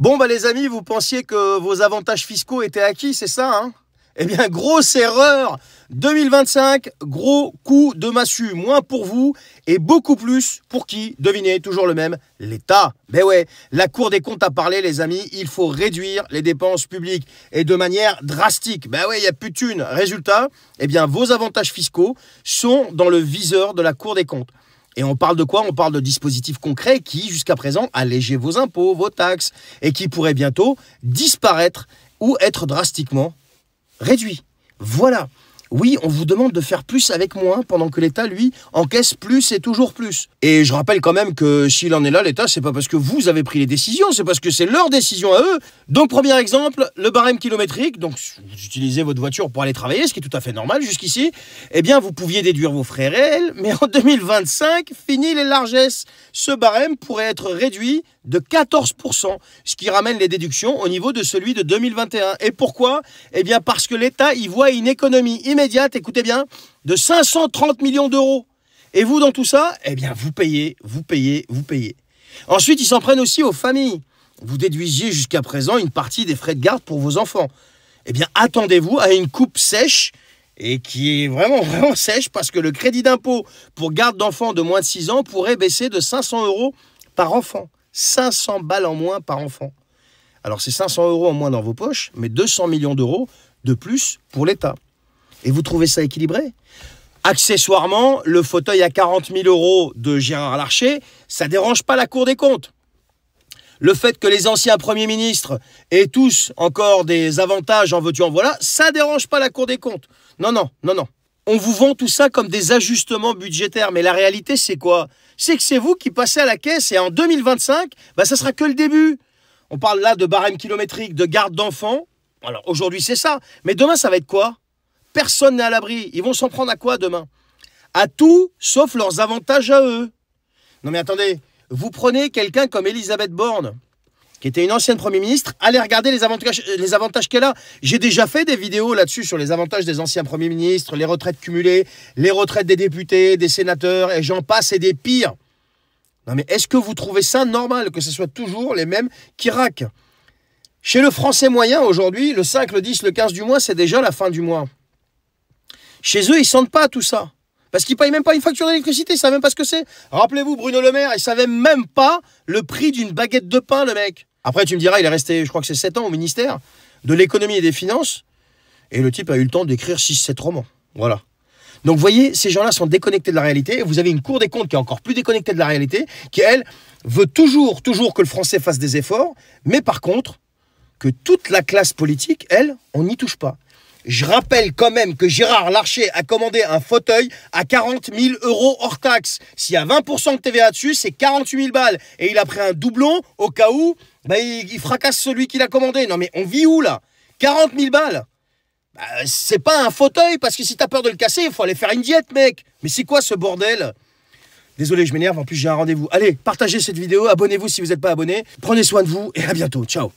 Bon bah les amis, vous pensiez que vos avantages fiscaux étaient acquis, c'est ça hein? Eh bien, grosse erreur. 2025, gros coup de massue. Moins pour vous et beaucoup plus pour qui? Devinez, toujours le même, l'État. Ben ouais, la Cour des comptes a parlé les amis, il faut réduire les dépenses publiques et de manière drastique. Ben ouais, il n'y a plus de thunes. Résultat, eh bien vos avantages fiscaux sont dans le viseur de la Cour des comptes. Et on parle de quoi? On parle de dispositifs concrets qui, jusqu'à présent, allégeaient vos impôts, vos taxes et qui pourraient bientôt disparaître ou être drastiquement réduit. Voilà. Oui, on vous demande de faire plus avec moins pendant que l'État, lui, encaisse plus et toujours plus. Et je rappelle quand même que s'il en est là, l'État, c'est pas parce que vous avez pris les décisions, c'est parce que c'est leur décision à eux. Donc, premier exemple, le barème kilométrique. Donc, vous utilisez votre voiture pour aller travailler, ce qui est tout à fait normal jusqu'ici. Eh bien, vous pouviez déduire vos frais réels, mais en 2025, fini les largesses. Ce barème pourrait être réduit de 14%, ce qui ramène les déductions au niveau de celui de 2021. Et pourquoi? Eh bien parce que l'État y voit une économie immédiate, écoutez bien, de 530 millions d'euros. Et vous, dans tout ça, eh bien vous payez, vous payez, vous payez. Ensuite, ils s'en prennent aussi aux familles. Vous déduisiez jusqu'à présent une partie des frais de garde pour vos enfants. Eh bien, attendez-vous à une coupe sèche, et qui est vraiment sèche, parce que le crédit d'impôt pour garde d'enfants de moins de 6 ans pourrait baisser de 500 € par enfant. 500 balles en moins par enfant. Alors c'est 500 € en moins dans vos poches, mais 200 millions d'euros de plus pour l'État. Et vous trouvez ça équilibré? Accessoirement, le fauteuil à 40 000 € de Gérard Larcher, ça ne dérange pas la Cour des comptes. Le fait que les anciens premiers ministres aient tous encore des avantages en veux-tu en voilà, ça ne dérange pas la Cour des comptes. Non. On vous vend tout ça comme des ajustements budgétaires, mais la réalité, c'est quoi? C'est que c'est vous qui passez à la caisse et en 2025, ça sera que le début. On parle là de barème kilométrique, de garde d'enfants. Alors aujourd'hui, c'est ça. Mais demain, ça va être quoi? Personne n'est à l'abri. Ils vont s'en prendre à quoi demain? À tout, sauf leurs avantages à eux. Non mais attendez, vous prenez quelqu'un comme Elisabeth Borne, qui était une ancienne Premier ministre, allez regarder les avantages qu'elle a. J'ai déjà fait des vidéos là-dessus sur les avantages des anciens Premiers ministres, les retraites cumulées, les retraites des députés, des sénateurs, et j'en passe et des pires. Non mais est-ce que vous trouvez ça normal que ce soit toujours les mêmes qui raquent? Chez le Français moyen, aujourd'hui, le 5, le 10, le 15 du mois, c'est déjà la fin du mois. Chez eux, ils ne sentent pas tout ça. Parce qu'ils ne payent même pas une facture d'électricité, ils ne savent même pas ce que c'est. Rappelez-vous, Bruno Le Maire, il ne savait même pas le prix d'une baguette de pain, le mec. Après, tu me diras, il est resté, je crois que c'est 7 ans au ministère de l'économie et des finances. Et le type a eu le temps d'écrire 6-7 romans. Voilà. Donc, vous voyez, ces gens-là sont déconnectés de la réalité. Et vous avez une Cour des comptes qui est encore plus déconnectée de la réalité, qui, elle, veut toujours que le français fasse des efforts. Mais par contre, que toute la classe politique, elle, on n'y touche pas. Je rappelle quand même que Gérard Larcher a commandé un fauteuil à 40 000 € hors taxe. S'il y a 20% de TVA dessus, c'est 48 000 balles. Et il a pris un doublon au cas où il fracasse celui qui l'a commandé. Non mais on vit où là? 40 000 balles. C'est pas un fauteuil, parce que si t'as peur de le casser, il faut aller faire une diète, mec. Mais c'est quoi ce bordel? Désolé, je m'énerve, en plus j'ai un rendez-vous. Allez, partagez cette vidéo, abonnez-vous si vous n'êtes pas abonné. Prenez soin de vous et à bientôt. Ciao.